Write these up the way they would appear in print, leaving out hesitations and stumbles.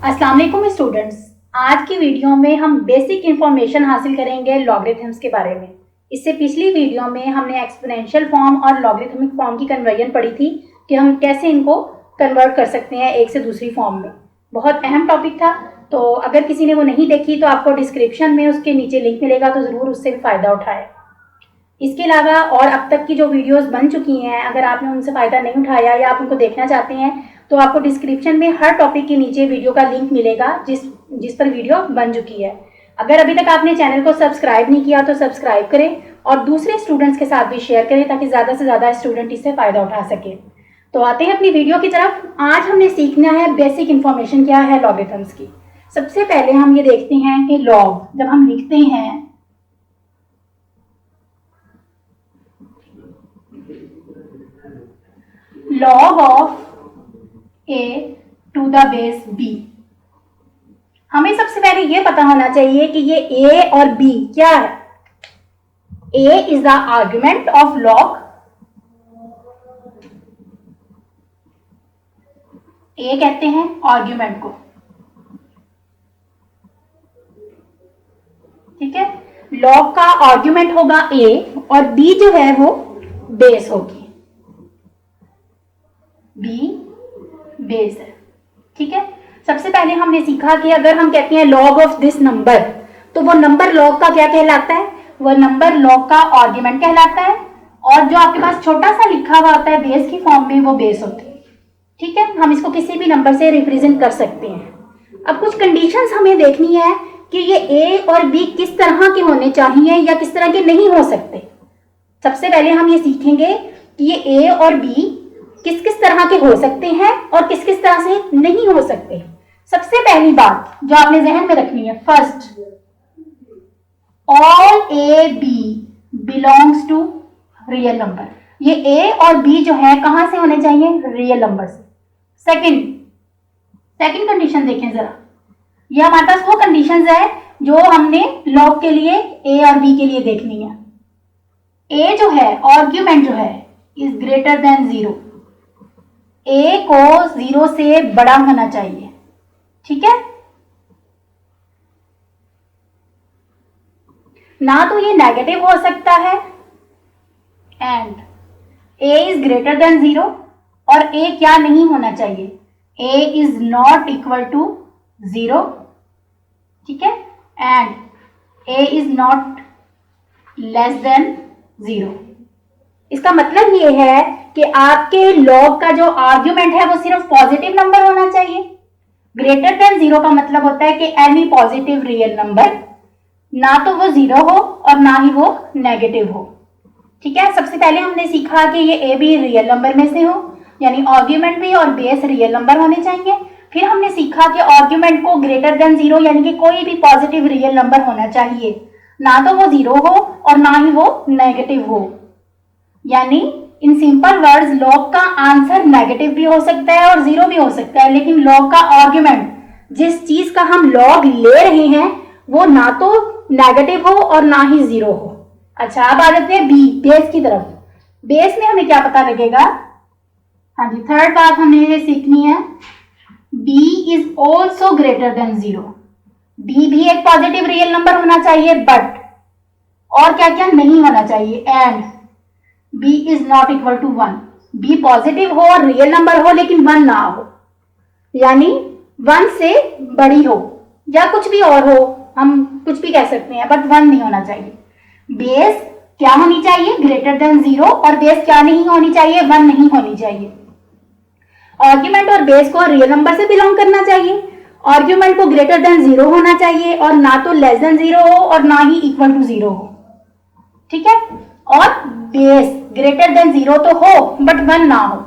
अस्सलाम वालेकुम स्टूडेंट्स। आज की वीडियो में हम बेसिक इंफॉर्मेशन हासिल करेंगे लॉगरिथम्स के बारे में। इससे पिछली वीडियो में हमने एक्सपोनेंशियल फॉर्म और लॉगरिथमिक फॉर्म की कन्वर्जन पढ़ी थी कि हम कैसे इनको कन्वर्ट कर सकते हैं एक से दूसरी फॉर्म में। बहुत अहम टॉपिक था, तो अगर किसी ने वो नहीं देखी तो आपको डिस्क्रिप्शन में उसके नीचे लिंक मिलेगा, तो ज़रूर उससे भी फ़ायदा उठाएं। इसके अलावा और अब तक की जो वीडियोस बन चुकी हैं, अगर आपने उनसे फ़ायदा नहीं उठाया या आप उनको देखना चाहते हैं तो आपको डिस्क्रिप्शन में हर टॉपिक के नीचे वीडियो का लिंक मिलेगा जिस पर वीडियो बन चुकी है। अगर अभी तक आपने चैनल को सब्सक्राइब नहीं किया तो सब्सक्राइब करें और दूसरे स्टूडेंट्स के साथ भी शेयर करें ताकि ज़्यादा से ज़्यादा स्टूडेंट इससे फ़ायदा उठा सके। तो आते हैं अपनी वीडियो की तरफ। आज हमने सीखना है बेसिक इन्फॉर्मेशन क्या है लॉगरिथम्स की। सबसे पहले हम ये देखते हैं कि लॉग जब हम लिखते हैं log of a to the base b, हमें सबसे पहले ये पता होना चाहिए कि ये a और b क्या है। a is the argument of log, a कहते हैं आर्ग्यूमेंट को, ठीक है। log का आर्ग्यूमेंट होगा a और b जो है वो बेस होगी, b बेस है, ठीक है। सबसे पहले हमने सीखा कि अगर हम कहते हैं log ऑफ दिस नंबर, तो वो नंबर log का क्या कहलाता है, वो नंबर log का आर्ग्यूमेंट कहलाता है, और जो आपके पास छोटा सा लिखा हुआ होता है बेस की फॉर्म में वो बेस होती है, ठीक है। हम इसको किसी भी नंबर से रिप्रेजेंट कर सकते हैं। अब कुछ कंडीशंस हमें देखनी है कि ये a और b किस तरह के होने चाहिए या किस तरह के नहीं हो सकते। सबसे पहले हम ये सीखेंगे कि ये a और b किस किस तरह के हो सकते हैं और किस किस तरह से नहीं हो सकते। सबसे पहली बात जो आपने जहन में रखनी है, first, all a b belongs to real number. ये ए और बी जो है कहां से होने चाहिए, रियल नंबर से। सेकंड कंडीशन देखें जरा, ये हमारे पास वो कंडीशंस है जो हमने लॉग के लिए ए और बी के लिए देखनी है। ए जो है आर्ग्यूमेंट जो है इज ग्रेटर देन 0, ए को 0 से बड़ा होना चाहिए, ठीक है। ना तो ये नेगेटिव हो सकता है, and A is greater than 0, और ए क्या नहीं होना चाहिए, ए इज नॉट इक्वल टू 0, ठीक है, and A is not less than 0। इसका मतलब ये है कि आपके लॉग का जो आर्ग्यूमेंट है वो सिर्फ पॉजिटिव नंबर होना चाहिए। ग्रेटर देन 0 का मतलब होता है कि एनी पॉजिटिव रियल नंबर, ना तो वो 0 हो और ना ही वो नेगेटिव हो, ठीक है। सबसे पहले हमने सीखा कि ये ए बी रियल नंबर में से हो, यानी आर्ग्यूमेंट भी और बेस रियल नंबर होने चाहिए। फिर हमने सीखा कि आर्ग्यूमेंट को ग्रेटर देन 0 यानी कि कोई भी पॉजिटिव रियल नंबर होना चाहिए, ना तो वो 0 हो और ना ही वो नेगेटिव हो। यानी इन सिंपल वर्ड्स लॉग का आंसर नेगेटिव भी हो सकता है और 0 भी हो सकता है, लेकिन लॉग का आर्ग्यूमेंट, जिस चीज का हम लॉग ले रहे हैं, वो ना तो नेगेटिव हो और ना ही 0 हो। अच्छा, अब आ जाते हैं बी, बेस की तरफ। बेस में हमें क्या पता लगेगा, हाँ जी, थर्ड बात हमें ये सीखनी है, b is also greater than 0। b भी एक पॉजिटिव रियल नंबर होना चाहिए, बट और क्या क्या नहीं होना चाहिए, and b is not equal to 1। b positive हो और रियल नंबर हो लेकिन 1 ना हो, यानी 1 से बड़ी हो या कुछ भी और हो, हम कुछ भी कह सकते हैं, बट 1 नहीं होना चाहिए। बेस क्या होनी चाहिए, ग्रेटर देन 0, और बेस क्या नहीं होनी चाहिए, 1 नहीं होनी चाहिए। आर्ग्यूमेंट और बेस को रियल नंबर से बिलोंग करना चाहिए, आर्ग्यूमेंट को ग्रेटर देन 0 होना चाहिए और ना तो लेस देन 0 हो और ना ही इक्वल टू 0 हो, ठीक है। और बेस ग्रेटर देन 0 तो हो बट 1 ना हो,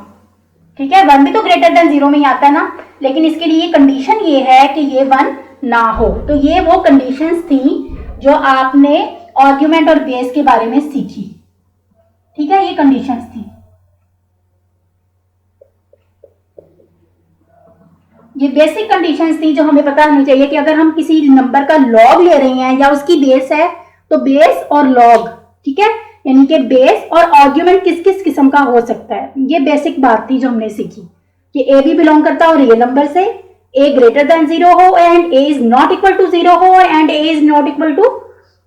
ठीक है। 1 भी तो ग्रेटर देन 0 में ही आता है ना, लेकिन इसके लिए कंडीशन ये है कि ये 1 ना हो। तो ये वो कंडीशंस थी जो आपने आर्ग्यूमेंट और बेस के बारे में सीखी, ठीक है। ये कंडीशंस थी, ये बेसिक कंडीशंस थी जो हमें पता होनी चाहिए कि अगर हम किसी नंबर का लॉग ले रहे हैं या उसकी बेस है, तो बेस और लॉग, ठीक है, यानी कि बेस और आर्ग्यूमेंट किस किस किस्म का हो सकता है। ये बेसिक बात थी जो हमने सीखी कि ए भी बिलोंग करता है रियल नंबर से, ए ग्रेटर देन 0 हो and A is not equal to 0 हो and A is not equal to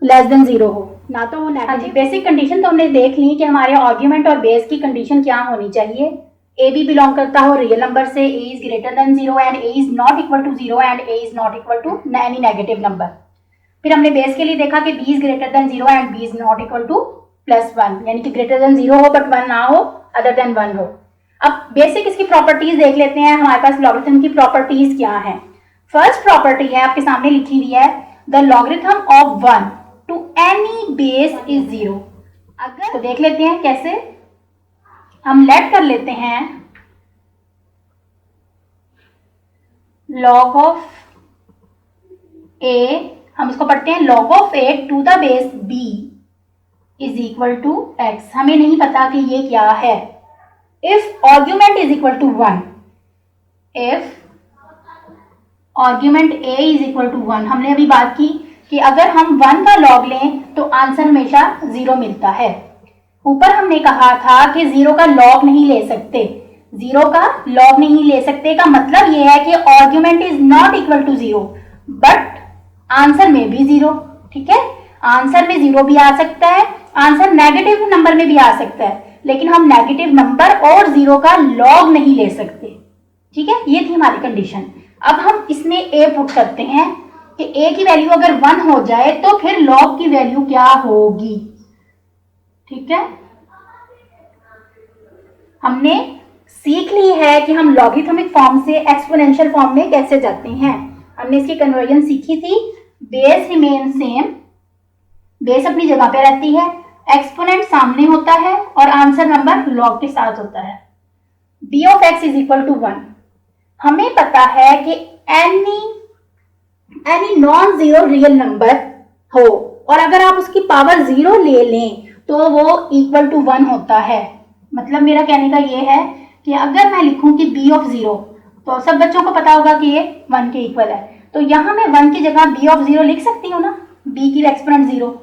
less than 0 हो, ना तो वो नेगेटिव। बेसिक कंडीशन तो हमने देख ली कि हमारे आर्ग्यूमेंट और बेस की कंडीशन क्या होनी चाहिए। ए भी बिलोंग करता हो रियल नंबर से, A is greater than 0 and A is not equal to 0 and A is not equal to any negative number. फिर हमने बेस के लिए देखा कि B is greater than 0 and B is not equal to +1, यानी कि greater than 0 हो but 1 ना हो, अदर देन 1 हो। अब बेसिक इसकी प्रॉपर्टीज देख लेते हैं, हमारे पास लॉगरिथम की प्रॉपर्टीज क्या है। फर्स्ट प्रॉपर्टी है आपके सामने लिखी हुई है, the logarithm of 1 to any base is 0। अगर तो देख लेते हैं कैसे, हम लेट कर लेते हैं log ऑफ a, हम इसको पढ़ते हैं log of a to the base b is equal to x। हमें नहीं पता कि ये क्या है। If argument is equal to 1, if argument a is equal to 1, हमने अभी बात की कि अगर हम 1 का लॉग लें तो आंसर हमेशा 0 मिलता है। ऊपर हमने कहा था कि 0 का लॉग नहीं ले सकते, 0 का लॉग नहीं ले सकते का मतलब ये है कि argument is not equal to 0 but answer में भी 0। ठीक है, आंसर में 0 भी आ सकता है, आंसर नेगेटिव नंबर में भी आ सकता है, लेकिन हम नेगेटिव नंबर और 0 का लॉग नहीं ले सकते। ठीक है, ये थी हमारी कंडीशन। अब हम इसमें a पुट करते हैं कि a की वैल्यू अगर 1 हो जाए तो फिर log की वैल्यू क्या होगी। ठीक है, हमने सीख ली है कि हम लॉगरिथमिक फॉर्म से एक्सपोनेंशियल फॉर्म में कैसे जाते हैं। हमने इसकी कन्वर्जन सीखी थी। बेस रिमेन सेम, बेस अपनी जगह पे रहती है, एक्सपोनेंट सामने होता है और आंसर नंबर लॉग के साथ होता है। b of x is equal to 1, हमें पता है कि any non zero real number हो और अगर आप उसकी पावर 0 ले लें तो वो इक्वल टू 1 होता है। मतलब मेरा कहने का ये है कि अगर मैं लिखूं कि b ऑफ 0, तो सब बच्चों को पता होगा कि ये 1 के इक्वल है, तो यहां मैं 1 की जगह b ऑफ 0 लिख सकती हूँ ना, b की एक्सपोनेंट 0।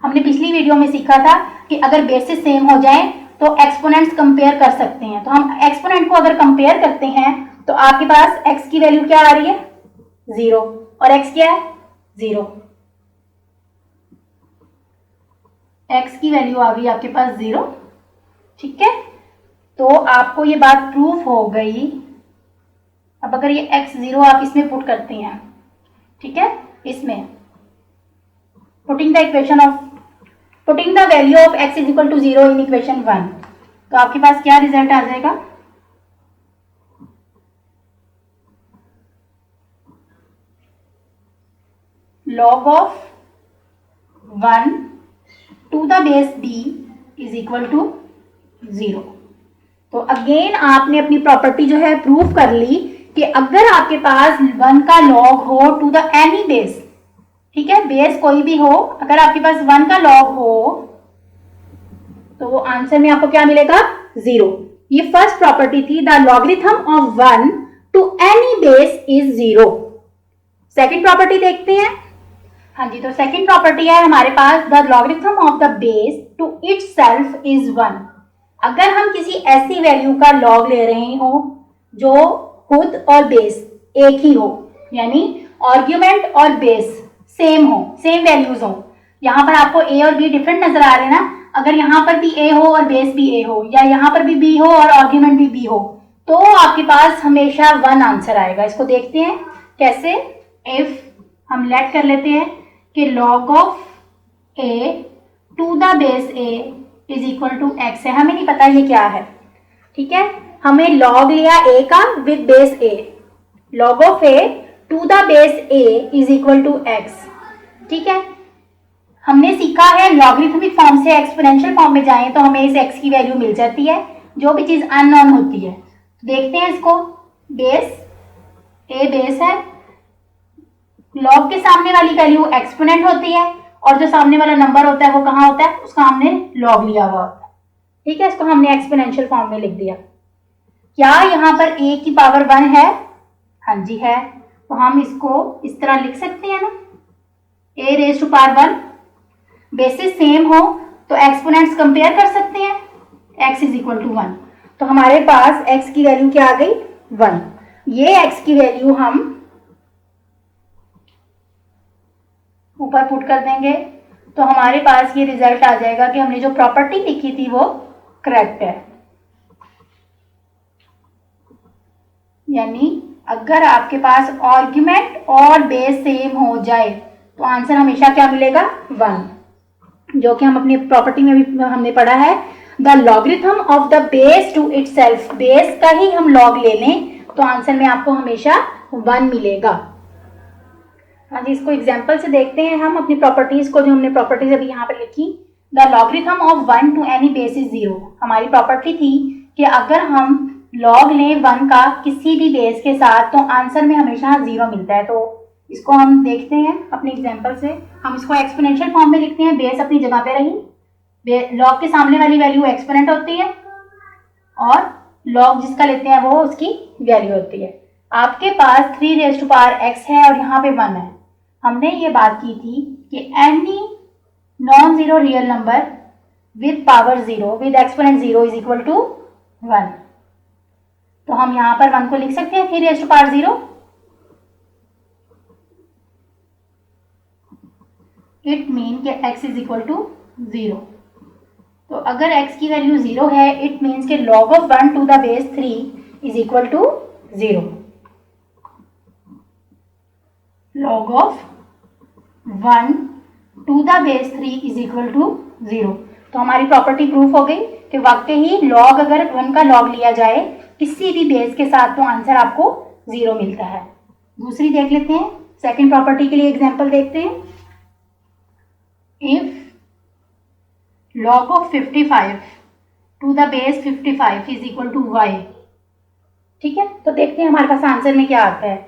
हमने पिछली वीडियो में सीखा था कि अगर बेसिस सेम हो जाए तो एक्सपोनेंट्स कंपेयर कर सकते हैं। तो हम एक्सपोनेंट को अगर कंपेयर करते हैं तो आपके पास x की वैल्यू क्या आ रही है, 0, और x क्या है, 0। x की वैल्यू आ गई आपके पास 0। ठीक है, तो आपको ये बात प्रूफ हो गई। अब अगर ये x0 आप इसमें पुट करते हैं, ठीक है, इसमें putting the value of x is equal to 0 in equation 1, तो आपके पास क्या रिजल्ट आ जाएगा, log of 1 to the base b is equal to 0। तो अगेन आपने अपनी प्रॉपर्टी जो है प्रूव कर ली कि अगर आपके पास 1 का लॉग हो टू द एनी बेस, ठीक है, बेस कोई भी हो, अगर आपके पास 1 का लॉग हो तो वो आंसर में आपको क्या मिलेगा, 0। ये फर्स्ट प्रॉपर्टी थी, the logarithm of 1 to any base is 0। Second property देखते हैं। हाँ जी, तो सेकंड प्रॉपर्टी है हमारे पास, the logarithm of the base to itself is 1। अगर हम किसी ऐसी वैल्यू का लॉग ले रहे हो जो खुद और बेस एक ही हो, यानी आर्ग्यूमेंट और बेस सेम हो, सेम वैल्यूज हो। यहाँ पर आपको a और b डिफरेंट नजर आ रहे हैं ना, अगर यहाँ पर भी a हो और बेस भी a हो, या यहाँ पर भी b हो और आर्ग्यूमेंट भी b हो, तो आपके पास हमेशा 1 आंसर आएगा। इसको देखते हैं कैसे। इफ हम लेट कर लेते हैं कि log of a to the base a is equal to x है, हमें नहीं पता ये क्या है। ठीक है, हमें log लिया a का with base a, log of a to the base a is equal to x। ठीक है, हमने सीखा है लॉगरिथमिक फॉर्म से एक्सपोनेंशियल फॉर्म में जाएं तो हमें इस x की वैल्यू मिल जाती है, जो भी चीज अननोन होती है। तो देखते हैं इसको, बेस a बेस है, लॉग के सामने वाली वैल्यू एक्सपोनेंट होती है और जो सामने वाला नंबर होता है वो कहाँ होता है, उसका हमने लॉग लिया हुआ होता है। ठीक है, इसको हमने एक्सपोनेंशियल फॉर्म में लिख दिया। क्या यहाँ पर a की पावर 1 है, हाँ जी है, तो हम इसको इस तरह लिख सकते हैं ना, a raise to power 1। Basis same हो तो एक्सपोनेंट्स कंपेयर कर सकते हैं, x इज इक्वल टू 1। तो हमारे पास x की वैल्यू क्या आ गई 1। ये x की वैल्यू हम ऊपर पुट कर देंगे तो हमारे पास ये रिजल्ट आ जाएगा कि हमने जो प्रॉपर्टी लिखी थी वो करेक्ट है। यानी अगर आपके पास आर्ग्यूमेंट और बेस सेम हो जाए तो आंसर हमेशा क्या मिलेगा 1, जो कि हम अपनी प्रॉपर्टी में भी हमने पढ़ा है। The logarithm of the base to itself, base का ही हम लॉग ले लें तो आंसर में आपको हमेशा 1 मिलेगा। हाँ जी, इसको एग्जाम्पल से देखते हैं हम अपनी प्रॉपर्टीज को, जो हमने प्रॉपर्टीज अभी यहाँ पर लिखी। The logarithm of 1 to any base is 0। हमारी प्रॉपर्टी थी कि अगर हम लॉग लें 1 का किसी भी बेस के साथ तो आंसर में हमेशा 0 मिलता है। तो इसको हम देखते हैं अपने एग्जाम्पल से। हम इसको एक्सपोनेंशियल फॉर्म में लिखते हैं, बेस अपनी जगह पे रही, लॉग के सामने वाली वैल्यू एक्सपोनेंट होती है और लॉग जिसका लेते हैं वो उसकी वैल्यू होती है। आपके पास 3x है और यहाँ पे 1 है। हमने ये बात की थी कि any non zero real number with power 0 with exponent 0 is equal to 1। तो हम यहाँ पर 1 को लिख सकते हैं 3x⁴। इट मीन कि x इज इक्वल टू 0। तो अगर x की वैल्यू 0 है, इट मीन्स के log of 1 to the base 3 is equal to 0। log of 1 to the base 3 is equal to 0। तो हमारी प्रॉपर्टी प्रूफ हो गई कि वाकई ही log, अगर 1 का log लिया जाए किसी भी बेस के साथ तो आंसर आपको 0 मिलता है। दूसरी देख लेते हैं, सेकंड प्रॉपर्टी के लिए एग्जांपल देखते हैं। If log of 55 to the base 55 is equal to y। ठीक है, तो देखते हैं हमारे पास आंसर में क्या आता है।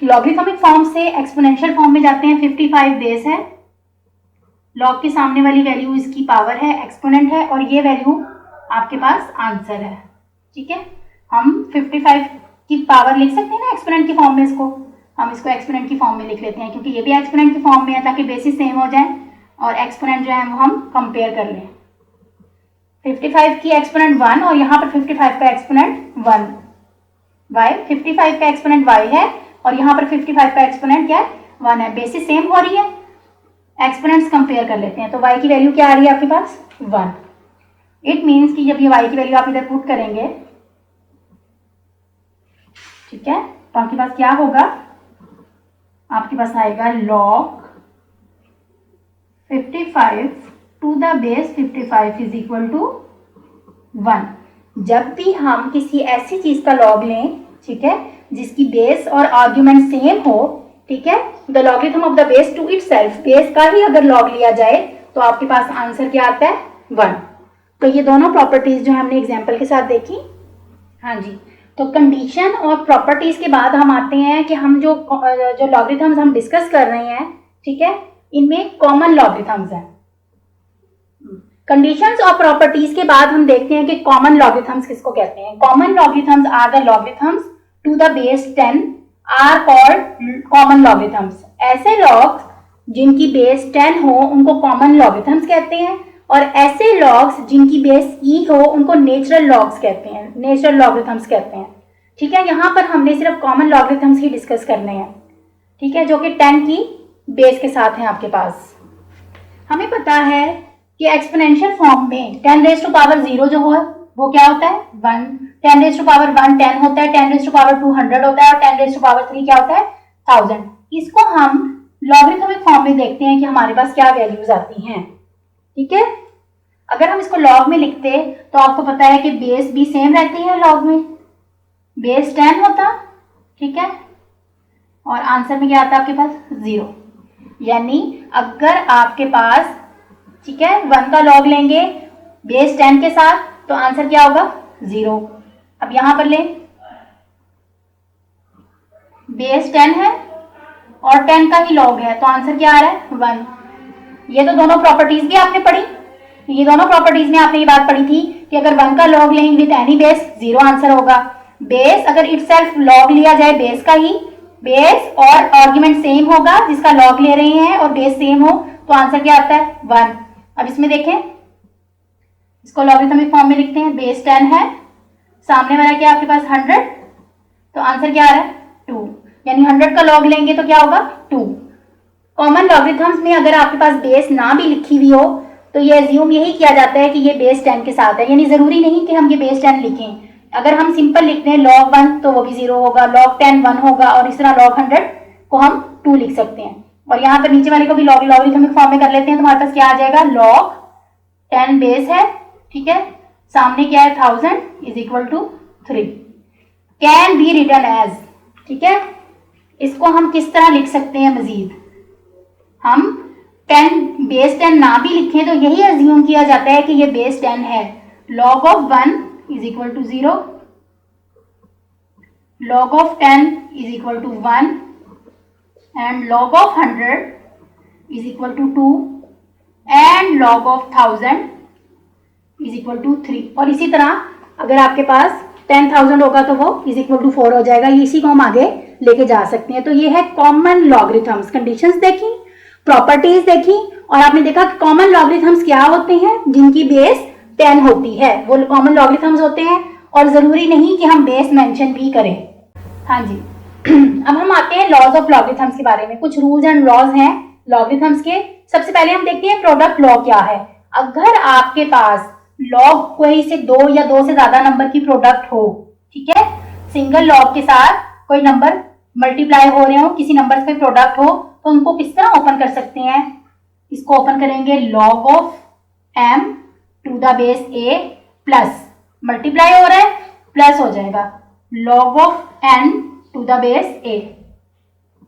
लॉगरिथमिक फॉर्म से एक्सपोनेंशियल फॉर्म में जाते हैं। 55 बेस है, log के सामने वाली वैल्यू इसकी पावर है, एक्सपोनेंट है, और ये वैल्यू आपके पास आंसर है। ठीक है, हम 55 की पावर लिख सकते हैं ना एक्सपोनेंट की फॉर्म में। इसको हम इसको एक्सपोनेंट की फॉर्म में लिख लेते हैं क्योंकि ये भी एक्सपोनेंट की फॉर्म में है, ताकि बेसिस सेम हो जाए और एक्सपोनेंट जो है वो हम कंपेयर कर लें। 55 की एक्सपोनेंट 1 और यहाँ पर 55 का एक्सपोनेंट 1 y, 55 का एक्सपोनेंट y है और यहाँ पर 55 का एक्सपोनेंट क्या है 1 है। बेसिस सेम हो रही है, एक्सपोनेंट्स कंपेयर कर लेते हैं। तो y की वैल्यू क्या आ रही है आपके पास 1। इट मीन्स कि जब ये y की वैल्यू आप इधर पुट करेंगे, ठीक है, तो आपके पास क्या होगा, आपके पास आएगा log 55 to the base 55 is equal to 1। जब भी हम किसी ऐसी चीज का log लें, ठीक है, जिसकी बेस और आर्ग्यूमेंट सेम हो, ठीक है, the logarithm of the base to itself, base का ही अगर log लिया जाए तो आपके पास आंसर क्या आता है 1। तो ये दोनों प्रॉपर्टीज जो हमने एग्जाम्पल के साथ देखी। हाँ जी, तो कंडीशन और प्रॉपर्टीज के बाद हम आते हैं कि हम जो लॉगरिथम्स हम डिस्कस कर रहे हैं, ठीक है, इनमें कॉमन लॉगरिथम्स हैं। कंडीशंस और प्रॉपर्टीज के बाद हम देखते हैं कि कॉमन लॉगरिथम्स किसको कहते हैं। Common logarithms are the logarithms to the base 10 are called common logarithms. ऐसे लॉग्स जिनकी बेस 10 हो उनको कॉमन लॉगरिथम्स कहते हैं, और ऐसे लॉग्स जिनकी बेस ई हो उनको नेचुरल लॉग्स कहते हैं, नेचुरल लॉगरिथम्स कहते हैं। ठीक है, यहाँ पर हमने सिर्फ कॉमन लॉगरिथम्स ही डिस्कस करने हैं, ठीक है, जो कि 10 की बेस के साथ हैं आपके पास। हमें पता है कि एक्सपोनेंशियल फॉर्म में 10⁻⁴ जो हो वो क्या होता है 1, 10⁻⁴ 10 होता है, 10⁻2 100 होता है, और 10⁻3 क्या होता है 1000। इसको हम लॉगरिथमिक फॉर्म में देखते हैं कि हमारे पास क्या वैल्यूज आती हैं। ठीक है, अगर हम इसको लॉग में लिखते तो आपको पता है कि बेस भी सेम रहती है, लॉग में बेस 10 होता, ठीक है, और आंसर में क्या आता है आपके पास 0। यानी अगर आपके पास, ठीक है, 1 का लॉग लेंगे बेस 10 के साथ तो आंसर क्या होगा 0। अब यहां पर लें, बेस 10 है और 10 का ही लॉग है तो आंसर क्या आ रहा है 1। ये तो दोनों प्रॉपर्टीज भी आपने पढ़ी, ये दोनों प्रॉपर्टीज में आपने ये बात पढ़ी थी कि अगर 1 का लॉग लेंगे विद एनी बेस 0 आंसर होगा। बेस अगर इटसेल्फ लॉग लिया जाए बेस का ही, बेस और आर्ग्यूमेंट सेम होगा जिसका लॉग ले रहे हैं और बेस सेम हो तो आंसर क्या आता है 1। अब इसमें देखें, इसको लॉगरिथमिक फॉर्म में लिखते हैं, बेस 10 है सामने वाला क्या आपके पास 100, तो आंसर क्या आ रहा है 2, यानी 100 का लॉग लेंगे तो क्या होगा 2। कॉमन लॉगरिथम्स में अगर आपके पास बेस ना भी लिखी हुई हो तो ये एज्यूम यही किया जाता है कि ये बेस 10 के साथ है, यानी जरूरी नहीं कि हम ये बेस 10 लिखें। अगर हम सिंपल लिखते हैं log 1 तो वो भी 0 होगा, log 10 1 होगा, और इस तरह log 100 को हम 2 लिख सकते हैं। और यहाँ पर नीचे वाले को भी लॉगरिथमिक फॉर्म में कर लेते हैं, तो हमारे पास क्या आ जाएगा, log 10 बेस है, ठीक है, सामने क्या है 1000 is equal to 3, can be written as, ठीक है। इसको हम किस तरह लिख सकते हैं मजीद, हम 10 बेस 10 ना भी लिखें तो यही अज्यूम किया जाता है कि ये बेस 10 है। log of 1 is equal to 0, log of 10 is equal to 1 and log of 100 is equal to 2 and log of 1000 is equal to 3। और इसी तरह अगर आपके पास 10,000 होगा तो वो इज इक्वल टू 4 हो जाएगा, इसी को हम आगे लेके जा सकते हैं। तो ये है कॉमन लॉगरिथम्स। कंडीशंस देखी, प्रॉपर्टीज देखी, और आपने देखा कि कॉमन लॉगरिथम्स क्या होते हैं, जिनकी बेस 10 होती है वो कॉमन लॉगरिथम्स होते हैं, और जरूरी नहीं कि हम बेस मेंशन भी करें। हाँ जी अब हम आते हैं लॉज ऑफ लॉगरिथम्स के बारे में। कुछ रूल्स एंड लॉज हैं लॉगरिथम्स के। सबसे पहले हम देखते हैं प्रोडक्ट लॉ क्या है। अगर आपके पास लॉग कोई से 2 या 2 से ज्यादा नंबर की प्रोडक्ट हो, ठीक है, सिंगल लॉग के साथ कोई नंबर मल्टीप्लाई हो रहे हो, किसी नंबर से प्रोडक्ट हो, तो उनको किस तरह ओपन कर सकते हैं, इसको ओपन करेंगे log of m to the base a plus, multiply हो रहा है प्लस हो जाएगा log of n to the base a,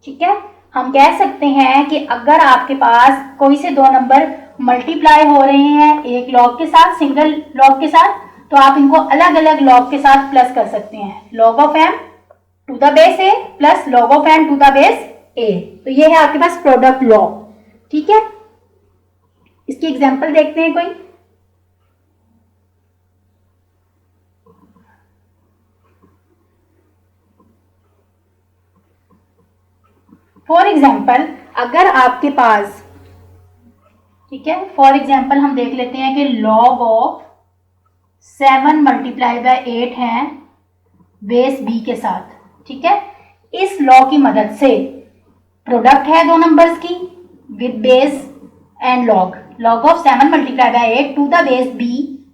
ठीक है। हम कह सकते हैं कि अगर आपके पास कोई से 2 नंबर मल्टीप्लाई हो रहे हैं एक लॉग के साथ, सिंगल लॉग के साथ, तो आप इनको अलग अलग लॉग के साथ प्लस कर सकते हैं, log of m to the base a plus log of n to the base a। तो ये है आपके पास प्रोडक्ट लॉ, ठीक है। इसकी एग्जांपल देखते हैं कोई। फॉर एग्जाम्पल अगर आपके पास, ठीक है, फॉर एग्जाम्पल हम देख लेते हैं कि log ऑफ 7 मल्टीप्लाई बाय 8 है बेस b के साथ, ठीक है। इस लॉ की मदद से प्रोडक्ट है 2 नंबर्स की with base and log of 7 multiply by 8 to the base b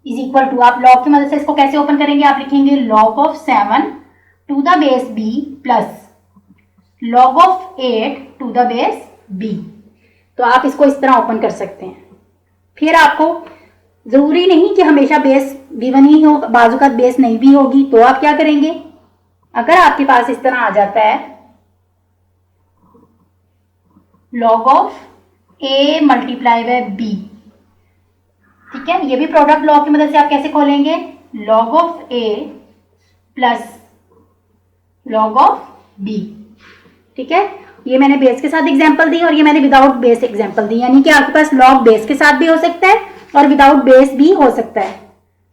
is equal to, आप लॉग की मदद से इसको कैसे ओपन करेंगे, आप लिखेंगे log of 7 to the base b plus log of 8 to the base b। तो आप इसको इस तरह ओपन कर सकते हैं। फिर आपको जरूरी नहीं कि हमेशा बेस गिवन ही हो, बाजू का बेस नहीं भी होगी, तो आप क्या करेंगे, अगर आपके पास इस तरह आ जाता है log of a multiply by b, ठीक है, ये भी प्रोडक्ट लॉ की मदद से आप कैसे खोलेंगे, log of a plus log of b, ठीक है। ये मैंने बेस के साथ एग्जांपल दी और ये मैंने विदाउट बेस एग्जांपल दी, यानी कि आपके पास log बेस के साथ भी हो सकता है और विदाउट बेस भी हो सकता है।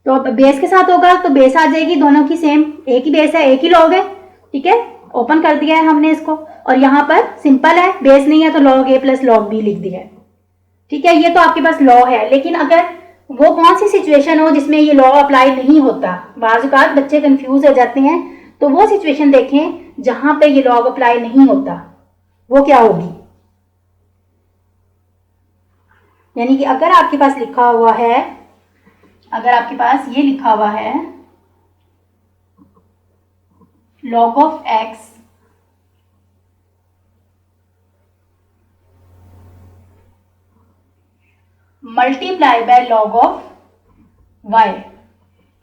तो बेस के साथ होगा तो बेस आ जाएगी, दोनों की सेम, एक ही बेस है, एक ही log है, ठीक है, ओपन कर दिया है हमने इसको। और यहाँ पर सिंपल है, बेस नहीं है तो log a plus log b लिख दिया है, ठीक है। ये तो आपके पास लॉ है, लेकिन अगर वो कौन सी सिचुएशन हो जिसमें ये लॉ अप्लाई नहीं होता, बाज़ औक़ात बच्चे कंफ्यूज हो जाते हैं, तो वो सिचुएशन देखें जहां पे ये लॉ अप्लाई नहीं होता, वो क्या होगी। यानी कि अगर आपके पास लिखा हुआ है, अगर आपके पास ये लिखा हुआ है log of x multiply by log of y,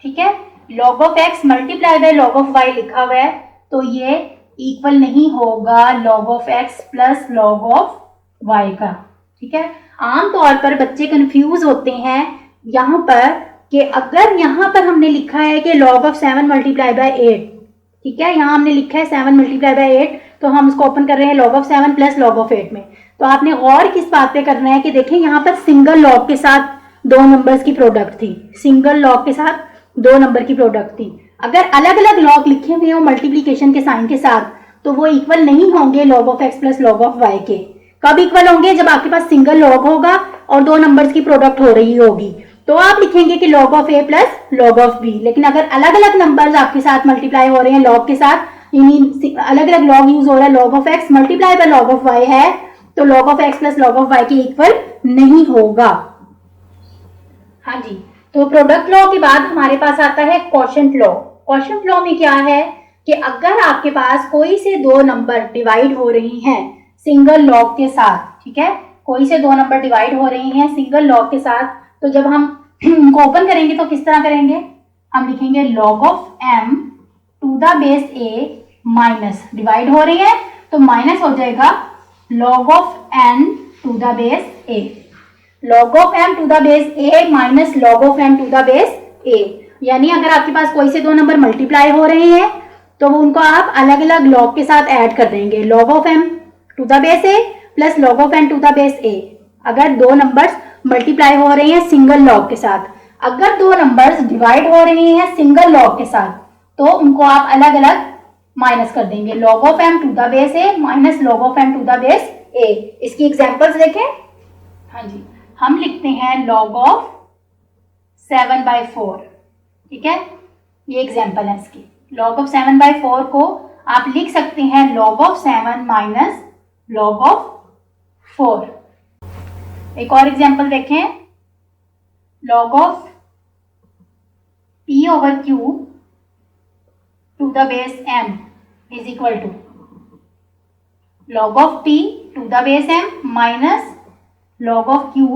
ठीक है, log of x multiply by log of y लिखा हुआ है, तो ये इक्वल नहीं होगा log of x plus log of y का, ठीक है। आमतौर पर बच्चे कंफ्यूज होते हैं यहाँ पर कि अगर यहाँ पर हमने लिखा है कि log ऑफ 7 मल्टीप्लाई बाय 8, ठीक है, यहाँ हमने लिखा है 7 मल्टीप्लाई बाय 8, तो हम उसको ओपन कर रहे हैं log of 7 plus log of 8 में। तो आपने और किस बात पे करना है कि देखें यहाँ पर सिंगल लॉग के साथ 2 नंबर्स की प्रोडक्ट थी, सिंगल लॉग के साथ 2 नंबर की प्रोडक्ट थी। अगर अलग अलग लॉग लिखे हुए हो मल्टीप्लीकेशन के साइन के साथ, तो वो इक्वल नहीं होंगे log of x plus log of y के। कब इक्वल होंगे, जब आपके पास सिंगल लॉग होगा और 2 नंबर्स की प्रोडक्ट हो रही होगी। तो आप लिखेंगे कि log of a plus log of b। लेकिन अगर अलग अलग नंबर्स आपके साथ मल्टीप्लाई हो रहे हैं log के साथ, यानी अलग अलग log यूज हो रहा है, log of x multiply by log of y है, तो log of x plus log of y के इक्वल नहीं होगा। हाँ जी, तो प्रोडक्ट लॉ के बाद हमारे पास आता है क्वोशंट लॉ। क्वोशंट लॉ में क्या है कि अगर आपके पास कोई से दो नंबर डिवाइड हो रही हैं सिंगल लॉग के साथ, ठीक है, कोई से दो नंबर डिवाइड हो रही हैं सिंगल लॉग के साथ, तो जब हम उनको ओपन करेंगे तो किस तरह करेंगे, हम लिखेंगे log of m to the base a minus, divide हो रही है तो माइनस हो जाएगा log of n to the base a, log of m to the base a minus log of m to the base a। यानी अगर आपके पास कोई से दो नंबर मल्टीप्लाई हो रहे हैं तो वो उनको आप अलग अलग लॉग के साथ ऐड कर देंगे, log of m to the base a plus log of n to the base a। अगर दो नंबर्स मल्टीप्लाई हो रहे हैं सिंगल लॉग के साथ, अगर दो नंबर्स डिवाइड हो रहे हैं सिंगल लॉग के साथ, तो उनको आप अलग अलग माइनस कर देंगे, log of m to the base a minus log of m to the base a। इसकी एग्जांपल्स देखें। हाँ जी, हम लिखते हैं log ऑफ 7/4, ठीक है, ये एग्जांपल है इसकी। log ऑफ 7/4 को आप लिख सकते हैं log of 7 minus log of 4। एक और एग्जांपल देखें, log of p over q to the base m is equal to log of p to the base m minus log of q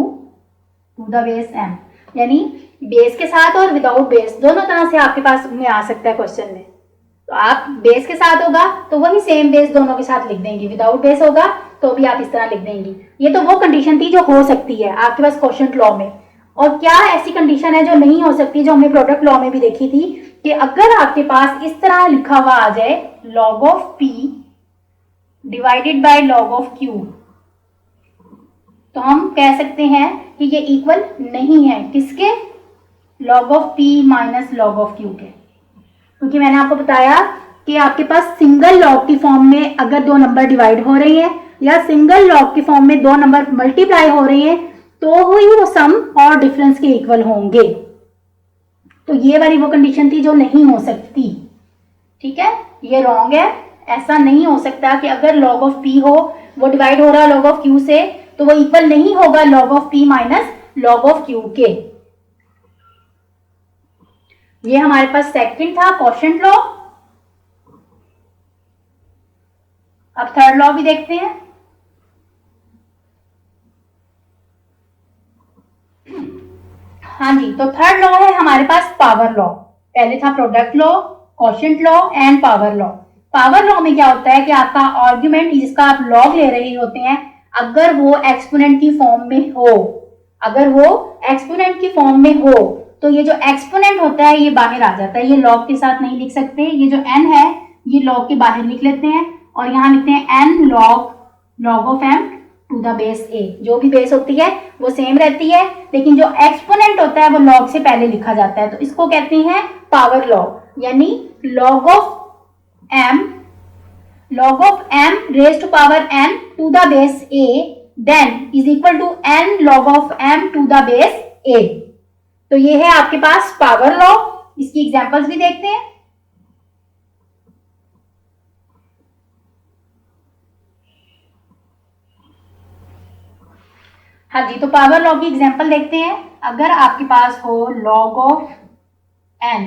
to the base m। यानी base के साथ और without base दोनों तरह से आपके पास में आ सकता है क्वेश्चन में। तो आप बेस के साथ होगा तो वही सेम बेस दोनों के साथ लिख देंगे, विदाउट बेस होगा तो भी आप इस तरह लिख देंगी। ये तो वो कंडीशन थी जो हो सकती है आपके पास क्वोशंट लॉ में। और क्या ऐसी कंडीशन है जो नहीं हो सकती, जो हमने प्रोडक्ट लॉ में भी देखी थी, कि अगर आपके पास इस तरह लिखा हुआ आ जाए log of p divided by log of q, तो हम कह सकते हैं कि ये इक्वल नहीं है, किसके, log of p minus log of q के। क्योंकि मैंने आपको बताया कि आपके पास सिंगल लॉग की फॉर्म में अगर दो नंबर डिवाइड हो रही है या सिंगल लॉग की फॉर्म में दो नंबर मल्टीप्लाई हो रही है तो ही वो सम और डिफरेंस के इक्वल होंगे। तो ये वाली वो कंडीशन थी जो नहीं हो सकती, ठीक है, ये रॉन्ग है। ऐसा नहीं हो सकता कि अगर log ऑफ p हो, वो डिवाइड हो रहा है log ऑफ q से, तो वो इक्वल नहीं होगा log of p minus log of q के। ये हमारे पास सेकंड था क्वोशंट लॉ। अब थर्ड लॉ भी देखते हैं। हाँ जी, तो थर्ड लॉ है हमारे पास पावर लॉ। पहले था product law, quotient law and power law. Power law में क्या होता है कि आपका आर्ग्यूमेंट जिसका आप लॉग ले रहे होते हैं, अगर वो एक्सपोनेंट की फॉर्म में हो, अगर वो एक्सपोनेंट की फॉर्म में हो, तो ये जो एक्सपोनेंट होता है ये बाहर आ जाता है। ये लॉग के साथ नहीं लिख सकते, ये जो n है ये लॉग के बाहर लिख लेते हैं और यहाँ लिखते हैं n log of m to the base a। जो भी बेस होती है वो सेम रहती है, लेकिन जो एक्सपोनेंट होता है वो लॉग से पहले लिखा जाता है। तो इसको कहते हैं पावर लॉ, यानी log of m raise to power n to the base a then is equal to n log of m to the base a। तो ये है आपके पास पावर लॉ। इसकी एग्जांपल्स भी देखते हैं। हाँ जी, तो पावर लॉ की एग्जांपल देखते हैं। अगर आपके पास हो log ऑफ n,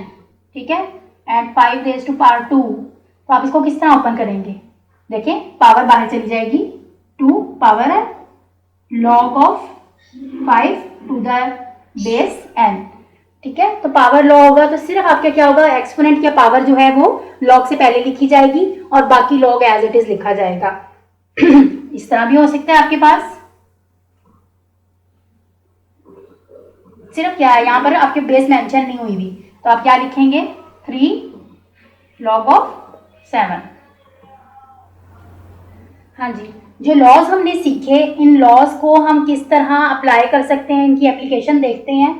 ठीक है, एंड 5 रेज टू पावर 2, तो आप इसको किस तरह ओपन करेंगे, देखिए पावर बाहर चली जाएगी, 2 पावर है log of 5 to the base n, ठीक है। तो पावर लॉ होगा तो सिर्फ आपका क्या होगा, एक्सपोनेंट की पावर जो है वो लॉग से पहले लिखी जाएगी और बाकी लॉग एज इट इज लिखा जाएगा। इस तरह भी हो सकता है आपके पास। सिर्फ क्या है, यहाँ पर आपके बेस मेंशन नहीं हुई भी, तो आप क्या लिखेंगे, 3 log ऑफ 7। हाँ जी, जो लॉज हमने सीखे, इन लॉज को हम किस तरह अप्लाई कर सकते हैं, इनकी एप्लीकेशन देखते हैं।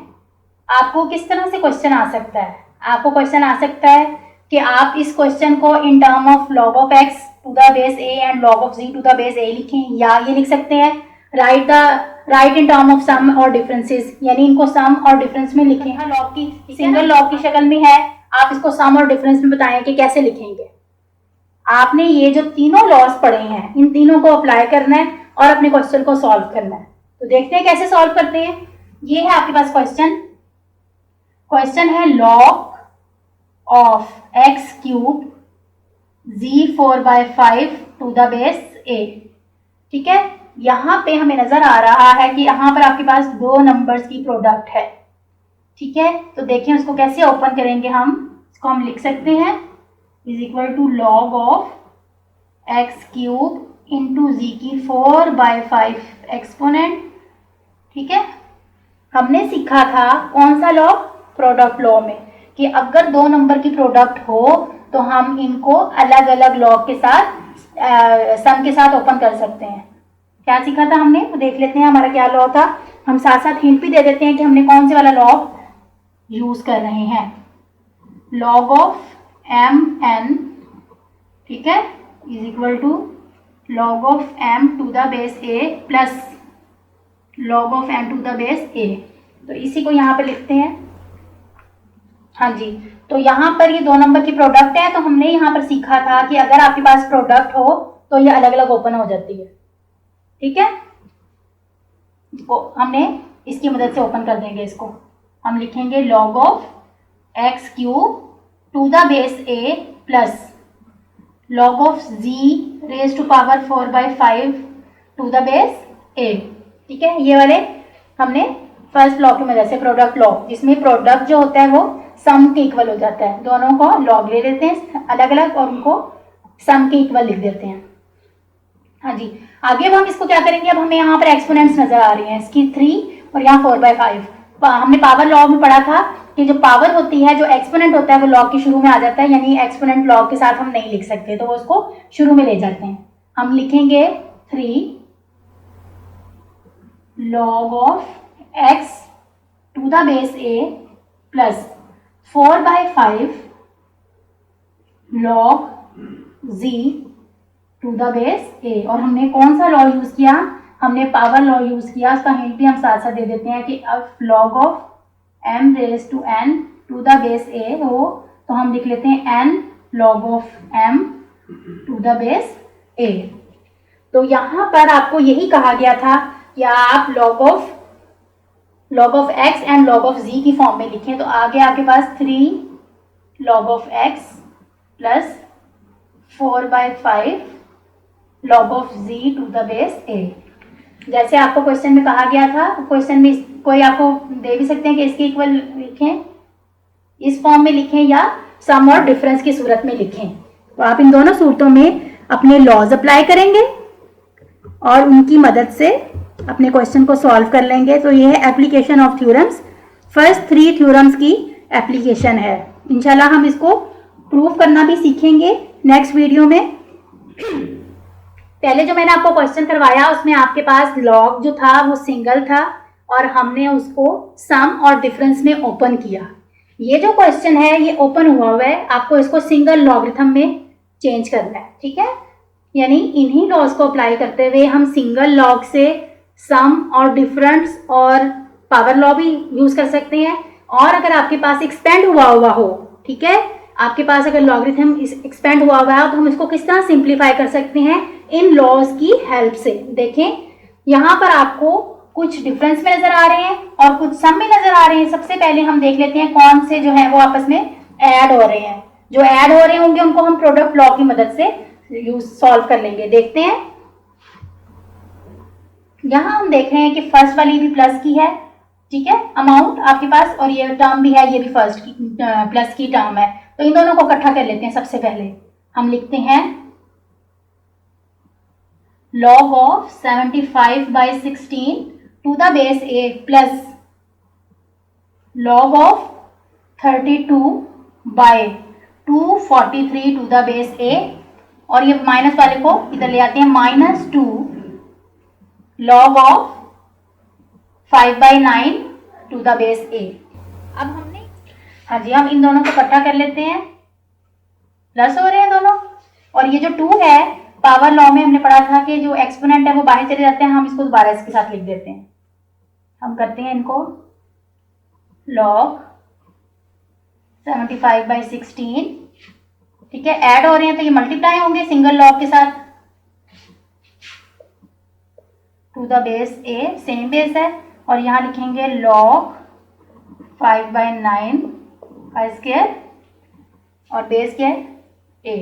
आपको किस तरह से क्वेश्चन आ सकता है, आपको क्वेश्चन आ सकता है कि आप इस क्वेश्चन को in term of log of x to the base a and log of z to the base a लिखें, या ये लिख सकते हैं write the right in term of sum और डिफरेंसेस, यानी इनको सम और डिफरेंस में लिखें। हाँ, लॉग की सिंगल लॉग की शक्ल में है, आप इसको सम और डिफरेंस में बताएं कि कैसे लिखेंगे। आपने ये जो तीनों लॉज पढ़े हैं इन तीनों को अप्लाई करना है और अपने क्वेश्चन को सॉल्व करना है। तो देखते हैं कैसे सॉल्व करते हैं। ये है आपके पास क्वेश्चन है log of x cube z4/5 to the base a। ठीक है, यहाँ पे हमें नजर आ रहा है कि यहाँ पर आपके पास दो नंबर्स की प्रोडक्ट है। ठीक है, तो देखिए उसको कैसे ओपन करेंगे हम। इसको हम लिख सकते हैं is equal to log of x cube into z की 4/5 एक्सपोनेंट। ठीक है, हमने सीखा था कौन सा लॉ, प्रोडक्ट लॉ में, कि अगर दो नंबर की प्रोडक्ट हो तो हम इनको अलग अलग लॉ के साथ सम के साथ ओपन कर सकते हैं। क्या सीखा था हमने, तो देख लेते हैं हमारा क्या लॉ था। हम साथ साथ हिंट भी दे देते हैं कि हमने कौन से वाला लॉ यूज कर रहे हैं। log ऑफ mn, ठीक है, is equal to log of m to the base a plus log of m to the base a। तो इसी को यहाँ पे लिखते हैं। हाँ जी, तो यहाँ पर ये दो नंबर की प्रोडक्ट है, तो हमने यहाँ पर सीखा था कि अगर आपके पास प्रोडक्ट हो तो ये अलग अलग ओपन हो जाती है। ठीक है, इसको हमने इसकी मदद से ओपन कर देंगे। इसको हम लिखेंगे log of x cube to the base a plus log of z raise to power 4/5 to the base a। ठीक है, ये वाले हमने फर्स्ट लॉ की मदद से, प्रोडक्ट लॉ, जिसमें प्रोडक्ट जो होता है वो सम के इक्वल हो जाता है। दोनों को लॉग ले लेते हैं अलग अलग और उनको सम के इक्वल लिख देते हैं। हाँ जी, आगे अब हम इसको क्या करेंगे, अब हमें यहाँ पर एक्सपोनेंट्स नजर आ रही हैं, इसकी 3 और यहाँ 4/5। हमने पावर लॉ में पढ़ा था कि जो पावर होती है, जो एक्सपोनेंट होता है वो लॉग के शुरू में आ जाता है, यानी एक्सपोनेंट लॉग के साथ हम नहीं लिख सकते, तो वो उसको शुरू में ले जाते हैं। हम लिखेंगे 3 log of x to the base a plus 4/5 log z to the base a। और हमने कौन सा लॉ यूज किया, हमने पावर लॉ यूज किया। उसका हिंट भी हम साथ साथ दे देते हैं कि अब log of m raise to n to the base a हो तो हम लिख लेते हैं n log of m to the base a। तो यहाँ पर आपको यही कहा गया था कि आप log of x and log of z की फॉर्म में लिखें। तो आगे आपके पास 3 log of x plus 4/5 log of z to the base a। जैसे आपको क्वेश्चन में कहा गया था, क्वेश्चन में कोई आपको दे भी सकते हैं कि इसके इक्वल लिखें, इस फॉर्म में लिखें या सम और डिफरेंस की सूरत में लिखें। तो आप इन दोनों सूरतों में अपने लॉज अप्लाई करेंगे और उनकी मदद से अपने क्वेश्चन को सॉल्व कर लेंगे। तो ये है application of theorems, first 3 theorems की एप्लीकेशन है। इंशाल्लाह हम इसको प्रूव करना भी सीखेंगे नेक्स्ट वीडियो में। पहले जो मैंने आपको क्वेश्चन करवाया उसमें आपके पास लॉग जो था वो सिंगल था और हमने उसको सम और डिफरेंस में ओपन किया। ये जो क्वेश्चन है ये ओपन हुआ है, आपको इसको सिंगल लॉगरिथम में चेंज करना है। ठीक है, यानी इन्हीं लॉज को अप्लाई करते हुए हम सिंगल लॉग से सम और डिफरेंस और पावर लॉ भी यूज कर सकते हैं। और अगर आपके पास एक्सपेंड हुआ हो, ठीक है, आपके पास अगर लॉगरिथम एक्सपेंड हुआ है तो हम इसको किस तरह सिंप्लीफाई कर सकते हैं, इन लॉज की हेल्प से। देखें यहाँ पर आपको कुछ डिफरेंस में नजर आ रहे हैं और कुछ सम में नजर आ रहे हैं। सबसे पहले हम देख लेते हैं कौन से जो है वो आपस में ऐड हो रहे हैं। जो ऐड हो रहे होंगे उनको हम प्रोडक्ट लॉ की मदद से यूज सॉल्व कर लेंगे। देखते हैं, यहां हम देख रहे हैं कि फर्स्ट वाली भी प्लस की है, ठीक है, अमाउंट आपके पास, और ये टर्म भी है, ये भी फर्स्ट की प्लस की टर्म है। तो इन दोनों को इकट्ठा कर लेते हैं। सबसे पहले हम लिखते हैं log of 75/16 to the base a plus log of 32/243 to the base a, और ये माइनस वाले को इधर ले आते हैं, -2 log of 5/9 to the base a। अब हमने, हाँ जी, हम इन दोनों को इकट्ठा कर लेते हैं, प्लस हो रहे हैं दोनों। और ये जो 2 है, पावर लॉ में हमने पढ़ा था कि जो एक्सपोनेंट है वो बाहर चले जाते हैं, हम इसको दोबारा इसके साथ लिख देते हैं। हम करते हैं इनको log 75/16, ठीक है, ऐड हो रहे हैं तो ये मल्टीप्लाई होंगे सिंगल लॉग के साथ to the base a, same base है, और यहाँ लिखेंगे log 5/9 का स्क्वायर और बेस क्या है a।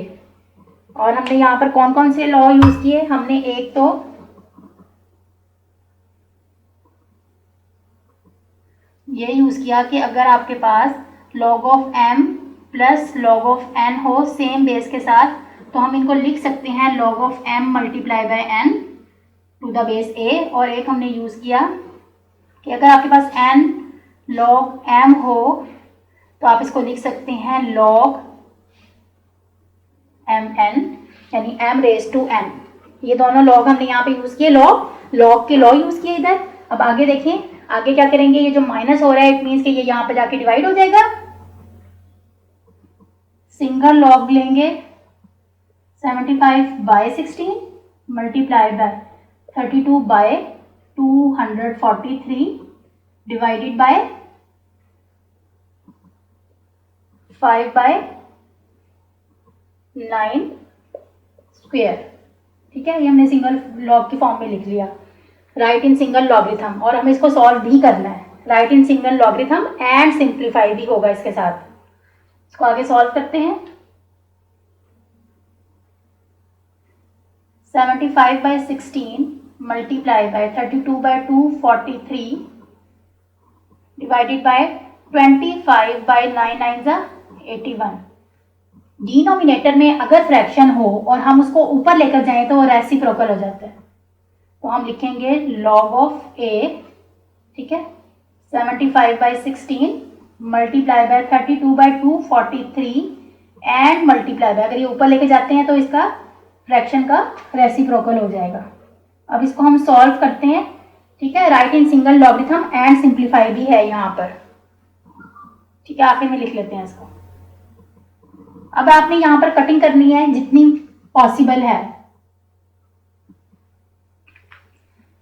और हमने यहाँ पर कौन कौन से लॉ यूज किए, हमने एक तो ये यूज किया कि अगर आपके पास log of m plus log of n हो सेम बेस के साथ, तो हम इनको लिख सकते हैं log of m multiply by n to the base a। और एक हमने यूज किया कि अगर आपके पास n log m हो तो आप इसको लिख सकते हैं log mn, यानी m रेज टू n। ये दोनों लॉग हमने यहाँ पे यूज किए, लॉग के लॉ यूज किए इधर। अब आगे देखें, आगे क्या करेंगे, ये जो माइनस हो रहा है इट मीन्स कि ये यहाँ पे जाके डिवाइड हो जाएगा। सिंगल लॉग लेंगे 75/16 multiply by 32/243 divided by 5/9 square, ठीक है। ये हमने सिंगल लॉग की फॉर्म में लिख लिया, राइट इन सिंगल लॉगरिथम। और हमें इसको सॉल्व भी करना है, right in single logarithm and simplify भी होगा इसके साथ। इसको आगे सॉल्व करते हैं। 75/16 multiply by 32/243 divided by 25/9 81। Denominator में अगर फ्रैक्शन हो और हम उसको ऊपर लेकर जाएं तो वो रेसिप्रोकल हो जाता है, तो हम लिखेंगे log ऑफ a, ठीक है, 75/16 multiply by 32/243 and multiply by, अगर ये ऊपर लेके जाते हैं तो इसका फ्रैक्शन का रेसिप्रोकल हो जाएगा। अब इसको हम सॉल्व करते हैं, ठीक है, right in single logarithm and simplify भी है यहाँ पर, ठीक है। आखिर में लिख लेते हैं इसको। अब आपने यहाँ पर कटिंग करनी है जितनी पॉसिबल है।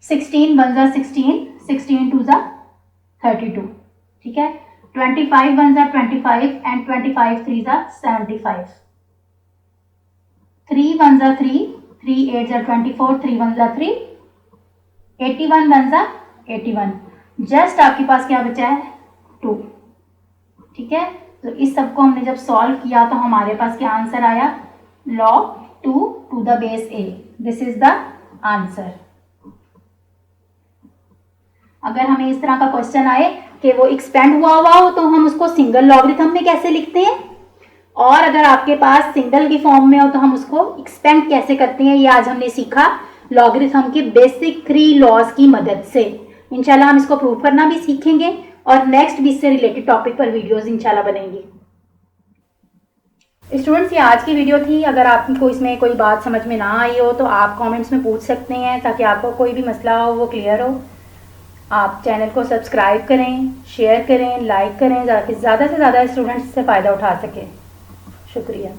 16 1 जा 16, 16 2 जा 32, ठीक है। 25 1 जा 25 एंड 25 3 जा 75। 3 1 जा 3, 3 8 जा 24, 3 1 जा 3, 81 1 जा 81। जस्ट आपके पास क्या बचा है 2, ठीक है। तो इस सब को हमने जब सॉल्व किया तो हमारे पास क्या आंसर आया, log 2 to the base a। This is the answer. अगर हमें इस तरह का क्वेश्चन आए कि वो एक्सपेंड हुआ हो तो हम उसको सिंगल लॉगरिथम में कैसे लिखते हैं, और अगर आपके पास सिंगल की फॉर्म में हो तो हम उसको एक्सपेंड कैसे करते हैं, ये आज हमने सीखा लॉगरिथम के बेसिक 3 लॉज की मदद से। इंशाल्लाह हम इसको प्रूव करना भी सीखेंगे और नेक्स्ट भी इससे रिलेटेड टॉपिक पर वीडियोस इंशाल्लाह बनेंगी। स्टूडेंट्स, ये आज की वीडियो थी। अगर आपको इसमें कोई बात समझ में ना आई हो तो आप कमेंट्स में पूछ सकते हैं, ताकि आपको कोई भी मसला हो वो क्लियर हो। आप चैनल को सब्सक्राइब करें, शेयर करें, लाइक करें, ताकि ज़्यादा से ज़्यादा स्टूडेंट्स इससे फ़ायदा उठा सकें। शुक्रिया।